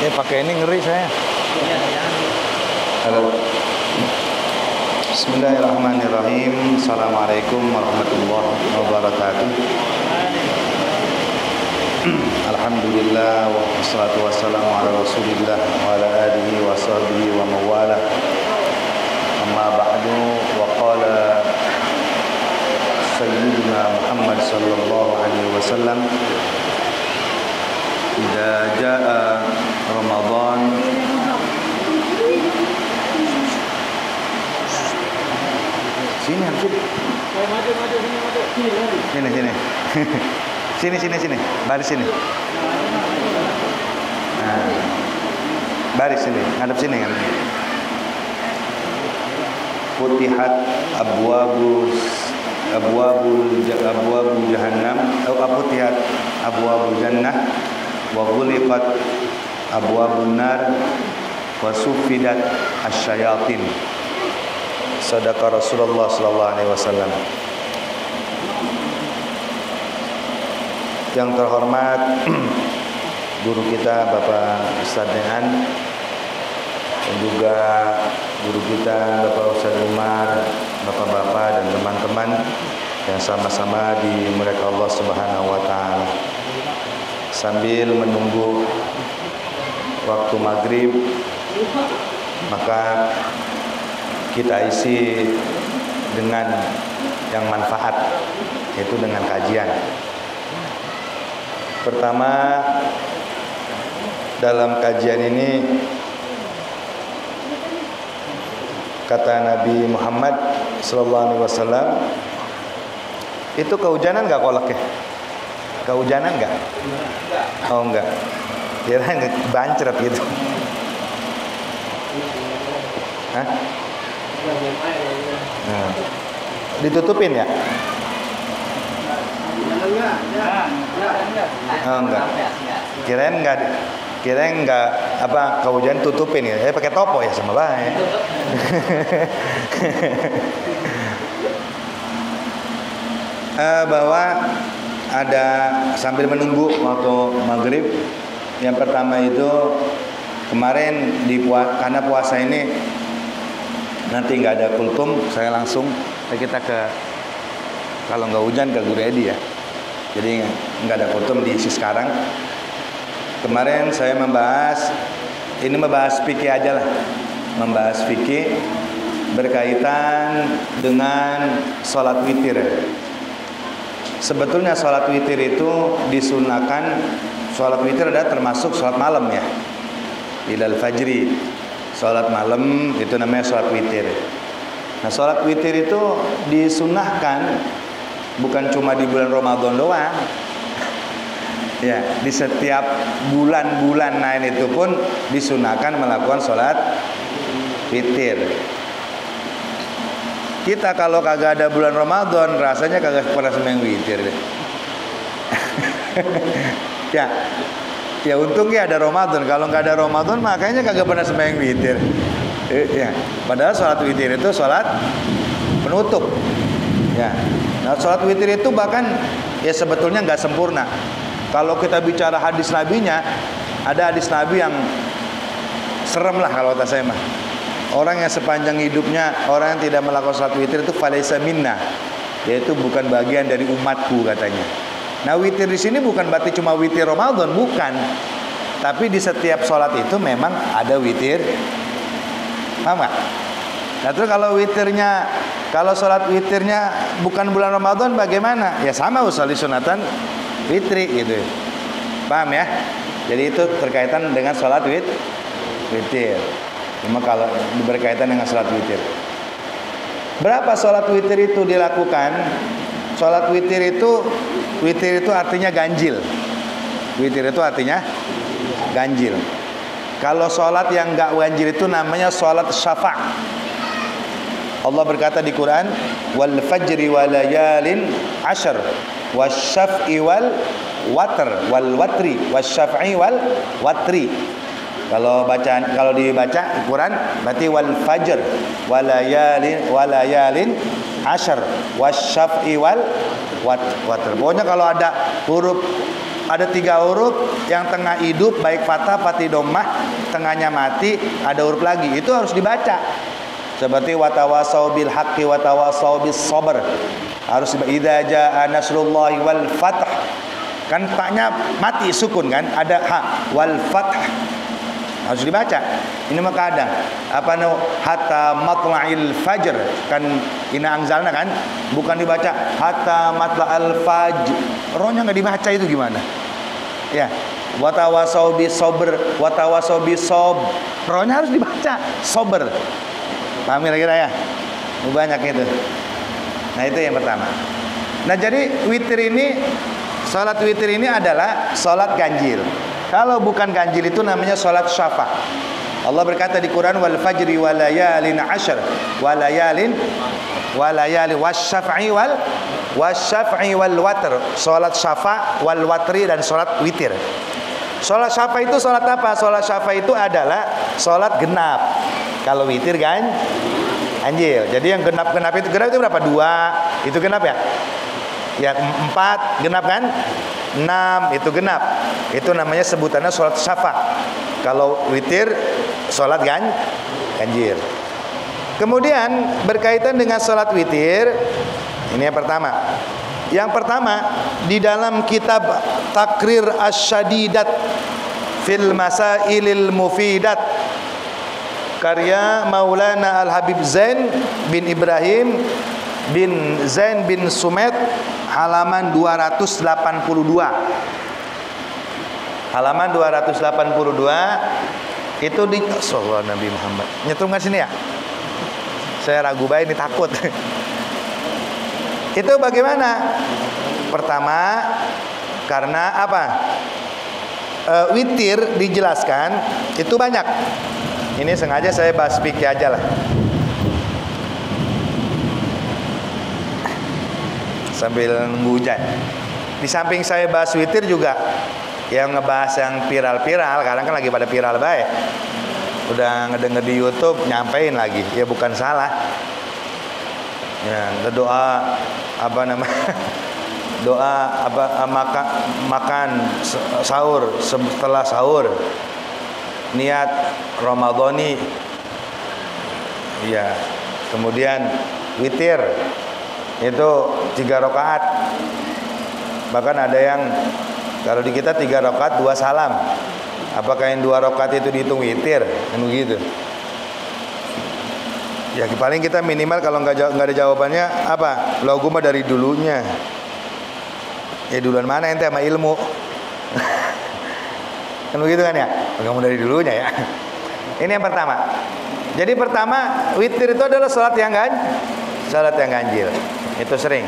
Ini pakai ini ngeri saya. Halo. Bismillahirrahmanirrahim. Assalamualaikum warahmatullahi wabarakatuh. Alhamdulillah wassalatu wassalamu ala Rasulillah wa ala alihi wa sahbihi wa mawalah. Amma ba'du, wa qala Sayyidina Muhammad sallallahu alaihi wasallam, idza jaa Ramadan sini hampir sini baris sini baris sini ngadep sini kan. Futihat abwabu jahannam atau futihat abwabul jannah wa ghuliqat abwabun nar wa suffidat asyayatin. Sadaqa Rasulullah sallallahu alaihi wasallam. Yang terhormat guru kita Bapak Ustadz Dean, dan juga guru kita Bapak Ustadz Umar, bapak-bapak dan teman-teman yang sama-sama dimuliakan Allah Subhanahu wa taala. Sambil menunggu waktu maghrib, maka kita isi dengan yang manfaat, yaitu dengan kajian. Pertama, dalam kajian ini kata Nabi Muhammad sallallahu alaihi wasallam, itu kehujanan enggak kolaknya? Kehujanan enggak? Oh enggak. Kira bancret gitu. Hah? Nah, ditutupin ya? Oh, enggak. Kirain enggak apa kehujanan tutupin ya? Pakai topo ya sama baik. Bahwa ada sambil menunggu waktu maghrib, yang pertama itu kemarin karena puasa ini nanti nggak ada kultum, saya langsung kita kalau nggak hujan ke Guru Edi ya, jadi nggak ada kultum diisi sekarang. Kemarin saya membahas fikih aja lah, membahas fikih berkaitan dengan sholat witir. Sebetulnya sholat witir itu disunahkan. Sholat witir adalah termasuk sholat malam ya, ilal fajri. Sholat malam itu namanya sholat witir. Nah, sholat witir itu disunahkan bukan cuma di bulan Ramadan doang. Ya, di setiap bulan-bulan lain itu pun disunahkan melakukan sholat witir. Kita kalau kagak ada bulan Ramadan, rasanya kagak pernah sembahyang witir deh. Ya untungnya ada Ramadan. Kalau nggak ada Ramadan, makanya kagak pernah sembahyang witir. Ya, padahal sholat witir itu sholat penutup. Ya, nah sholat witir itu bahkan ya sebetulnya nggak sempurna. Kalau kita bicara hadis nabinya, ada hadis nabi yang serem lah kalau kata saya mah. Orang yang sepanjang hidupnya orang yang tidak melakukan sholat witir itu falaisa minna, yaitu bukan bagian dari umatku katanya. Nah, witir di sini bukan berarti cuma witir Ramadan, bukan. Tapi di setiap sholat itu memang ada witir. Paham gak? Nah, terus kalau sholat witirnya bukan bulan Ramadan bagaimana? Ya sama usolli sunatan witri gitu. Paham ya? Jadi itu berkaitan dengan sholat witir. Cuma kalau berkaitan dengan sholat witir. Berapa sholat witir itu dilakukan? Sholat witir itu artinya ganjil. Witir itu artinya ganjil. Kalau sholat yang enggak ganjil itu namanya sholat syafa'. Allah berkata di Quran, wal fajri wa layalin ashar wasyaf'i wal watr wal watri wasyaf'i wal watri. Kalau dibaca Quran berarti wal fajr walayalin ashar wasyaf'i wal watr. Pokoknya kalau ada huruf ada 3 huruf, yang tengah hidup baik fathah, fathah, dhammah, tengahnya mati, ada huruf lagi. Itu harus dibaca. Seperti watawasau bil haqqi watawasau bis sabr. Harus idza jaa nasrullahi wal fath. Kan taknya mati sukun kan? Ada ha wal fath. Harus dibaca. Ini mah kadang apa no hatta matla'il fajr, kan ina angzalna kan bukan dibaca hatta matla'al fajr. Rohnya enggak dibaca, itu gimana? Ya. Watawasau bis sabr, watawasau bis sob. Rohnya harus dibaca sabr. Paham kira-kira ya? Banyak itu. Nah, itu yang pertama. Nah, jadi witir ini, salat witir ini adalah salat ganjil. Kalau bukan ganjil itu namanya salat syafa. Allah berkata di Quran wal fajri wal layalin ashr wal layalin wasyaf'i wal watr. Salat syafa wal watri dan salat witir. Salat syafa itu salat apa? Salat syafa itu adalah salat genap. Kalau witir kan ganjil. Jadi yang genap itu berapa? 2. Itu genap ya? Ya 4 genap kan? 6 itu genap. Itu namanya sebutannya salat syafa. Kalau witir salat ganjil. Kemudian berkaitan dengan salat witir, ini yang pertama. Yang pertama, di dalam kitab Takrir Asy-Syadidat fil Masailil Mufidat karya Maulana Al-Habib Zain bin Ibrahim bin Zain bin Sumet, halaman 282. Halaman 282 itu di Sallallahu Nabi Muhammad. Nyetung nggak sini ya? Saya ragu baik, ini takut. Itu bagaimana? Pertama, karena apa? Witir dijelaskan itu banyak. Ini sengaja saya bahas fikih aja lah. Sambil nunggu hujan. Di samping saya bahas witir juga yang ngebahas yang viral-viral, kadang kan lagi pada viral baik. Udah ngedenger di YouTube, nyampein lagi. Ya bukan salah. Ya, doa apa namanya? Doa apa makan sahur, setelah sahur. Niat Ramadhani. Ya. Kemudian witir itu 3 rakaat. Bahkan ada yang kalau di kita 3 rakaat 2 salam. Apakah yang 2 rakaat itu dihitung witir? Kan begitu. Ya paling kita minimal kalau nggak ada jawabannya apa? Logo mah dari dulunya. Ya duluan mana ente sama ilmu? Kan begitu kan ya? Kamu dari dulunya ya. Ini yang pertama. Jadi pertama, witir itu adalah salat yang ganjil. Itu sering.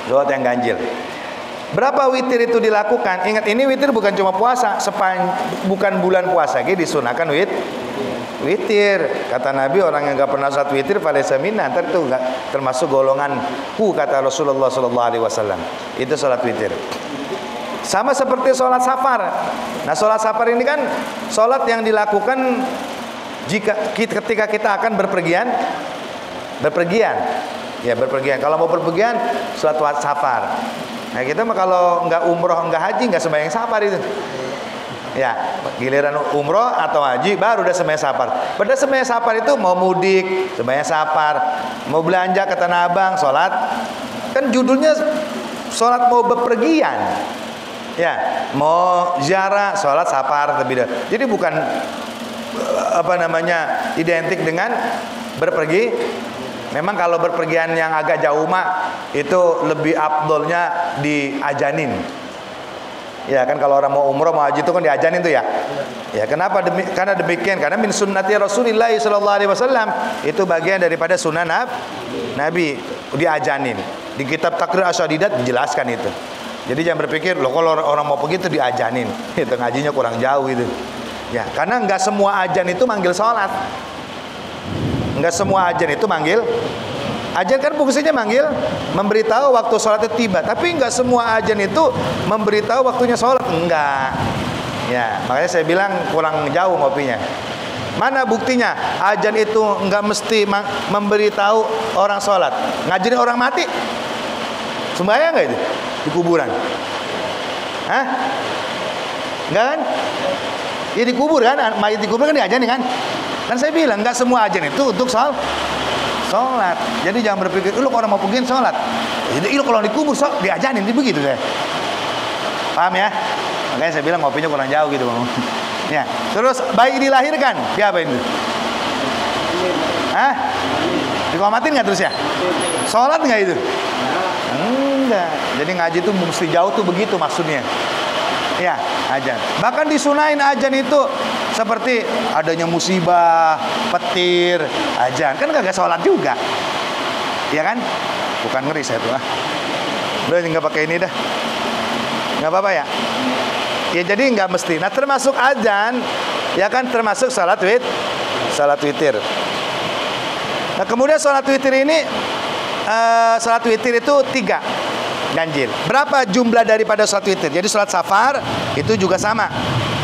Salat yang ganjil. Berapa witir itu dilakukan? Ingat, ini witir bukan cuma puasa, bukan bulan puasa gitu disunahkan witir. Kata Nabi, orang yang enggak pernah salat witir falaysa minna, ntar itu enggak termasuk golonganku, kata Rasulullah sallallahu alaihi wasallam. Itu salat witir. Sama seperti sholat safar. Nah, sholat safar ini kan sholat yang dilakukan ketika kita akan berpergian. Ya, berpergian. Kalau mau berpergian, sholat safar. Nah, kita mah kalau nggak umroh, nggak haji, nggak sembahyang safar itu. Ya, giliran umroh atau haji baru udah sembahyang safar. Padahal sembahyang safar itu mau mudik, sembahyang safar, mau belanja ke Tanah Abang, sholat. Kan judulnya sholat mau bepergian. Ya, mau ziarah, sholat safar terlebih dahulu. Jadi bukan identik dengan berpergi. Memang kalau berpergian yang agak jauh mah itu lebih afdolnya diajanin. Ya kan, kalau orang mau umroh mau haji itu kan diajanin tuh ya. Ya kenapa? Karena demikian, karena min sunnati Rasulillah sallallahu alaihi wasallam, itu bagian daripada sunnah Nabi, diajanin. Di kitab Takrir Asy-Syadidat dijelaskan itu. Jadi jangan berpikir loh kalau orang mau pergi itu diajanin. Itu ngajinya kurang jauh itu. Ya, karena enggak semua ajan itu manggil sholat. Enggak semua ajan itu manggil. Ajan kan fungsinya manggil, memberitahu waktu sholat itu tiba. Tapi enggak semua ajan itu memberitahu waktunya sholat. Enggak. Ya, makanya saya bilang kurang jauh ngopinya. Mana buktinya? Ajan itu enggak mesti memberitahu orang sholat. Ngajarin orang mati. Sembahyang enggak itu? Di kuburan. Hah? Enggak kan? Ya dikubur kan, mayat dikubur kan diajanin kan? Kan saya bilang nggak semua ajan itu untuk sholat. Jadi jangan berpikir, lu kalau mau pergi sholat, jadi lu kalau dikubur diajanin, itu begitu saya. Paham ya? Makanya saya bilang ngopinya kurang jauh gitu bang. Ya, terus bayi dilahirkan, diapain itu? Hah? Dikomatin nggak terus ya? Sholat nggak itu? Enggak. Jadi ngaji itu mesti jauh tuh begitu maksudnya. Ya, ajan. Bahkan disunahin ajan itu seperti adanya musibah, petir, ajan. Kan kagak sholat juga. Ya kan? Bukan ngeri saya tuh. Udah nggak pakai ini dah. Nggak apa-apa ya? Ya jadi nggak mesti. Nah termasuk ajan, ya kan termasuk sholat witir. Nah kemudian sholat witir ini, sholat witir itu 3 ganjil. Berapa jumlah daripada sholat witir? Jadi sholat safar itu juga sama,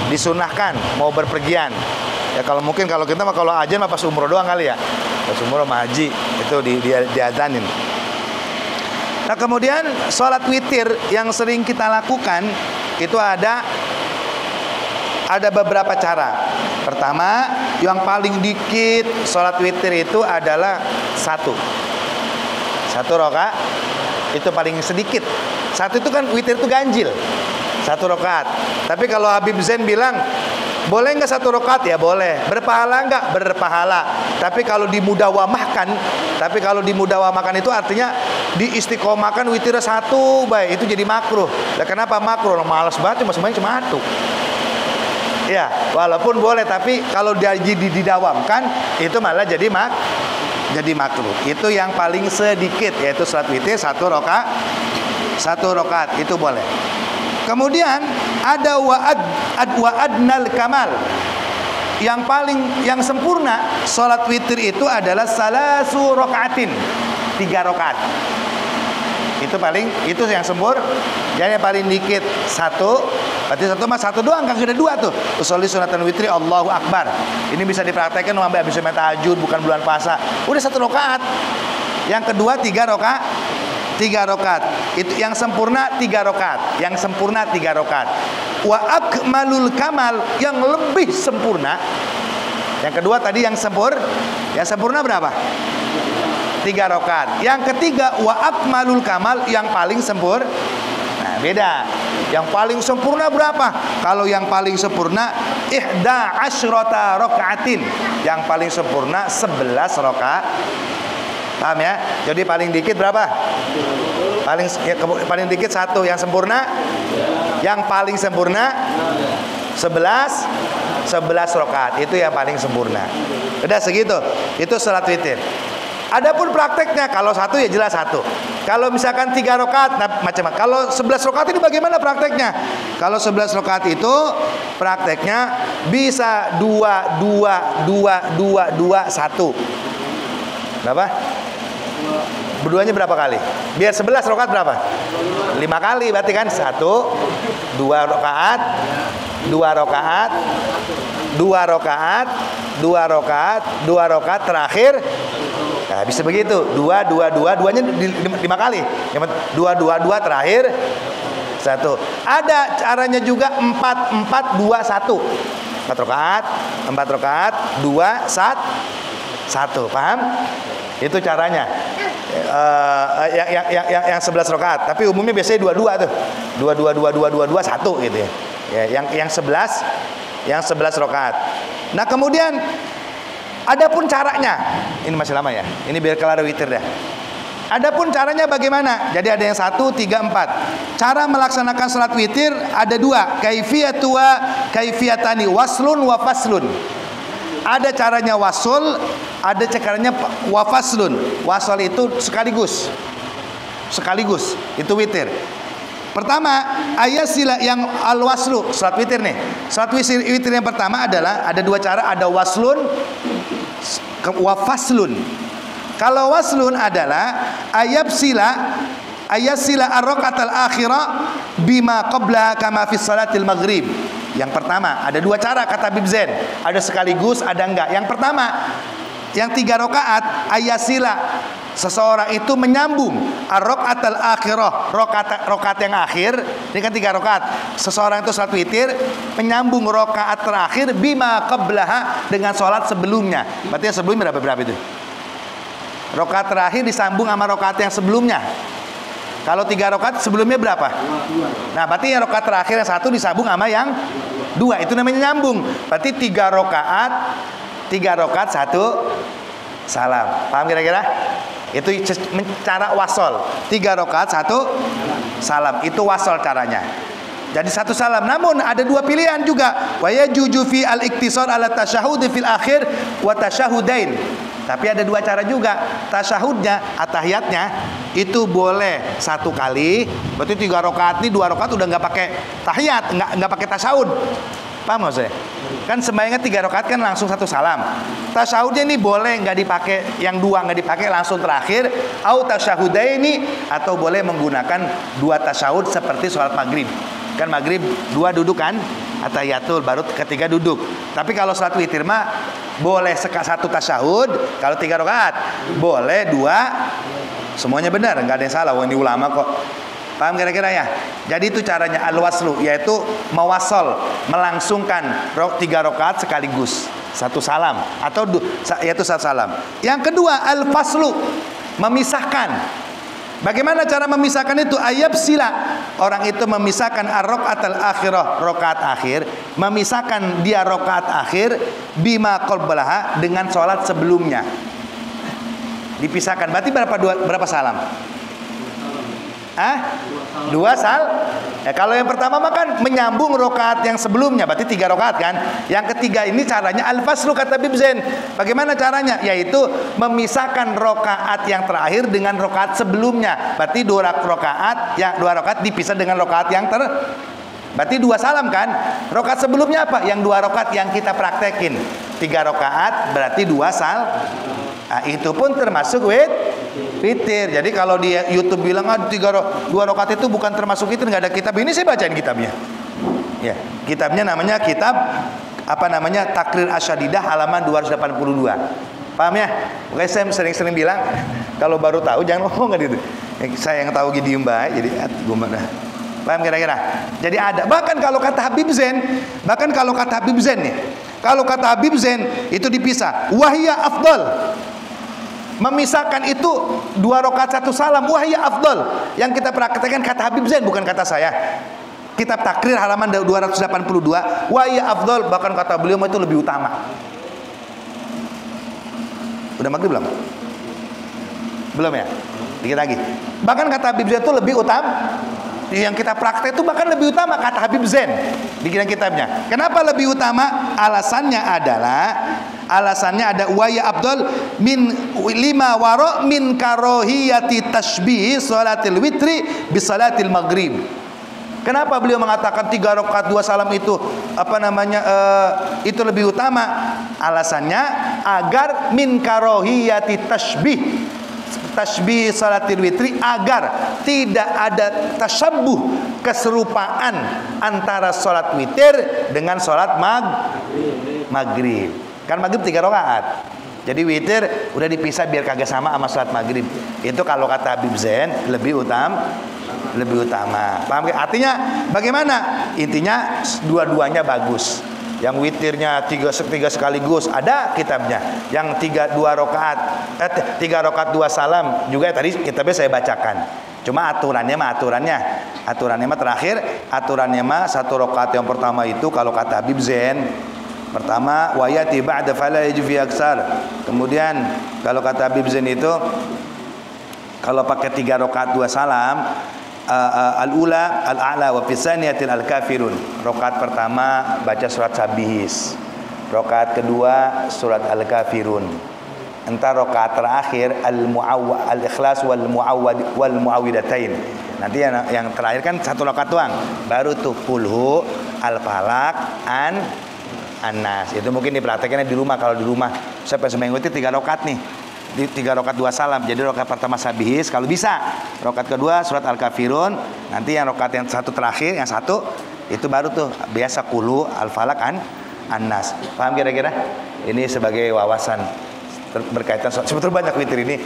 disunahkan mau berpergian. Ya kalau mungkin kalau kita mah kalau ajan mah pas umroh doang kali ya. Pas umroh sama haji itu diadanin. Nah kemudian sholat witir yang sering kita lakukan itu ada beberapa cara. Pertama, yang paling dikit sholat witir itu adalah satu rakaat. Itu paling sedikit. Satu itu kan witir itu ganjil, 1 rakaat. Tapi kalau Habib Zain bilang boleh nggak 1 rakaat? Ya boleh. Berpahala nggak? Berpahala. Tapi kalau dimudawamahkan itu artinya diistiqomahkan witir 1 baik itu jadi makruh. Nah, kenapa makruh? Malas banget semuanya cuma 1. Ya, walaupun boleh tapi kalau didawamkan itu malah jadi makruh. Itu yang paling sedikit yaitu salat witir 1 rakaat itu boleh. Kemudian ada wa'adnal kamal. Yang sempurna salat witir itu adalah salasu rakaatin, 3 rakaat. Itu yang sempurna. Jadi yang paling dikit 1. Berarti 1 mah 1 doang, kan sudah 2 tuh. Usolli sunatan witri Allahu Akbar. Ini bisa dipraktekkan sampai habis tahajud bukan bulan puasa. Udah 1 rakaat. Yang kedua 3 rakaat. Itu yang sempurna 3 rakaat. Wa akmalul kamal, yang lebih sempurna. Yang kedua tadi yang sempurna berapa? 3 rakaat. Yang ketiga wa akmalul kamal, yang paling sempurna. Nah, beda. Yang paling sempurna berapa? Kalau yang paling sempurna 11 rakaatin. Yang paling sempurna 11 rakaat. Paham ya? Jadi paling dikit berapa? Paling dikit 1 yang sempurna. Yang paling sempurna 11 rakaat. Itu yang paling sempurna. Udah segitu. Itu salat witir. Adapun prakteknya, kalau 1 ya jelas 1. Kalau misalkan 3 rakaat, nah macam-macam. Kalau 11 rakaat ini bagaimana prakteknya? Kalau 11 rakaat itu prakteknya bisa 2, 1. Berapa? Berduanya berapa kali? Biar 11 rakaat berapa? 5 kali berarti kan 1, 2 rakaat, 2 rakaat, 2 rakaat, 2 rakaat, 2 rakaat terakhir. Nah, bisa begitu. 2, 2-nya 5 kali. 2 terakhir 1. Ada caranya juga 4, 2, 1. 4 rakaat, 2, 1. Paham? Itu caranya. Yang 11 rakaat. Tapi umumnya biasanya 2 tuh. 2, 1 gitu ya. Yang 11 rakaat. Nah, kemudian adapun caranya, ini masih lama ya. Ini biar kelar witir dah. Adapun caranya bagaimana? Jadi ada yang 1, 3, 4. Cara melaksanakan salat witir ada 2. Kaifiyatani, waslun wa faslun. Ada caranya wasul, ada caranya wa faslun. Wasal itu sekaligus. Itu witir. Pertama, ayasila yang al-waslu, salat witir nih. Salat witir yang pertama adalah ada 2 cara, ada waslun wa faslun. Kalau waslun adalah ayasila ar-rakaatal akhirah bima qabla kama fi salatil maghrib. Yang pertama, ada 2 cara kata Habib Zain. Ada sekaligus, ada enggak. Yang pertama, yang 3 rakaat ayasila, seseorang itu menyambung ar-rakaatal akhirah, rakaat yang akhir Ini kan 3 rakaat. Seseorang itu salat witir menyambung rakaat terakhir bima qablaha dengan salat sebelumnya. Berarti yang sebelumnya berapa itu? Rakaat terakhir disambung sama rakaat yang sebelumnya. Kalau 3 rakaat sebelumnya berapa? 2. Nah, berarti yang rakaat terakhir yang 1 disambung sama yang 2. Itu namanya nyambung. Berarti 3 rakaat 1 salam. Paham kira-kira? Itu cara wasol. 3 rakaat 1 salam. Itu wasol caranya. Jadi 1 salam. Namun ada 2 pilihan juga. Wa yajuju fi al-iktisar ala tasyahud fil akhir wa tasyahudain. Tapi ada 2 cara juga. Tasyahudnya, atahiyatnya itu boleh 1 kali. Berarti 3 rakaat ini 2 rakaat udah nggak pakai tahiyat, nggak pakai tasyahud. Paham nggak saya? Kan sembahyangnya 3 rakaat kan langsung 1 salam. Tasyahudnya ini boleh nggak dipakai, yang 2 nggak dipakai langsung terakhir. Au tasyahudaini, atau boleh menggunakan 2 tasyahud seperti sholat maghrib. Kan maghrib 2 duduk kan, atahiyatul, baru ketiga duduk. Tapi kalau sholat witir mah boleh 1 tasyahud. Kalau 3 rakaat boleh 2. Semuanya benar, nggak ada yang salah. Wah, ini ulama kok. Paham kira-kira ya? Jadi itu caranya al-waslu, yaitu mewasol, melangsungkan 3 rakaat sekaligus 1 salam, atau yaitu 1 salam. Yang kedua al-faslu, memisahkan. Bagaimana cara memisahkan itu? Ayab sila, orang itu memisahkan ar-rakaatul akhirah, rakaat akhir, memisahkan dia rakaat akhir bima qablaha dengan sholat sebelumnya. Dipisahkan. Berarti berapa salam? 2 sal. Ya, kalau yang pertama makan menyambung rakaat yang sebelumnya, berarti 3 rakaat kan. Yang ketiga ini caranya al-faslu, kata Bib Zain. Bagaimana caranya? Yaitu memisahkan rakaat yang terakhir dengan rakaat sebelumnya. Berarti 2 rakaat, yang 2 rakaat dipisah dengan rakaat yang berarti 2 salam kan. Rakaat sebelumnya apa? Yang 2 rakaat yang kita praktekin. 3 rakaat berarti 2 sal. Nah, itu pun termasuk witir. Jadi kalau di YouTube bilang 2 rakaat itu bukan termasuk witir, nggak ada kitab. Ini saya bacain kitabnya. Ya, kitabnya namanya kitab Takrir Asyadidah halaman 282. Paham ya? Oke, saya sering-sering bilang kalau baru tahu jangan ngomong gitu. Saya yang tahu gini mbak, jadi gimana? Paham kira-kira? Jadi ada. Bahkan kalau kata Habib Zain nih, kalau kata Habib Zain itu dipisah. Wahya afdal. Memisahkan itu 2 rakaat 1 salam, wahya afdal. Yang kita praktekkan kata Habib Zain, bukan kata saya. Kitab Takrir halaman 282, wahya afdal, bahkan kata beliau itu lebih utama. Udah maghrib belum? Belum ya? Dikit lagi. Bahkan kata Habib Zain itu lebih utama. Yang kita praktek itu bahkan lebih utama, kata Habib Zain di kitabnya. Kenapa lebih utama? Alasannya ada waya abdul min 5 waro min karohiyati tashbih salatil witri bi salatil maghrib. Kenapa beliau mengatakan 3 rakaat 2 salam itu itu lebih utama? Alasannya agar min karohiyati tashbih salatil witri, agar tidak ada tasabbuh, keserupaan antara salat witir dengan salat maghrib. Kan maghrib 3 rakaat. Jadi witir udah dipisah biar kagak sama salat maghrib. Itu kalau kata Habib Zain lebih utama. Paham? Artinya bagaimana? Intinya dua-duanya bagus. Yang witirnya 3 sekaligus ada kitabnya. Yang 3 rakaat 2 salam juga tadi kitabnya saya bacakan. Cuma aturannya terakhir, aturannya 1 rakaat yang pertama itu kalau kata Habib Zain, pertama wayati ba'da fala yajfi aksar. Kemudian kalau kata Habib Zain itu kalau pakai 3 rakaat 2 salam, al-ula al-a'la wa fi tsaniyatil al-kafirun. Rakaat pertama baca surat Sabihis. Rakaat kedua surat Al-Kafirun. Entar rakaat terakhir al-Ikhlas wal muawwidatain. Nanti yang terakhir kan 1 rakaat doang. Baru tuh Qulhu, Al-Falaq, An-Nas. Itu mungkin dipraktekannya di rumah. Kalau di rumah sampai seminggu itu 3 rakaat nih. Di 3 rakaat 2 salam. Jadi rakaat pertama Sabihis kalau bisa. Rakaat kedua surat Al-Kafirun. Nanti yang rakaat yang 1 terakhir, yang 1 itu baru tuh biasa Qulhu, Al-Falaq, An-Nas. Paham kira-kira? Ini sebagai wawasan. berkaitan sebetulnya banyak witir ini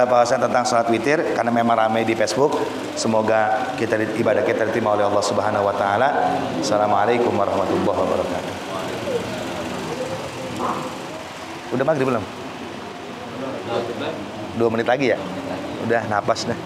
bahasan tentang salat witir karena memang ramai di Facebook. Semoga ibadah kita diterima oleh Allah Subhanahu wa taala. Assalamualaikum warahmatullahi wabarakatuh. Udah maghrib belum? 2 menit lagi ya? Udah napas dah.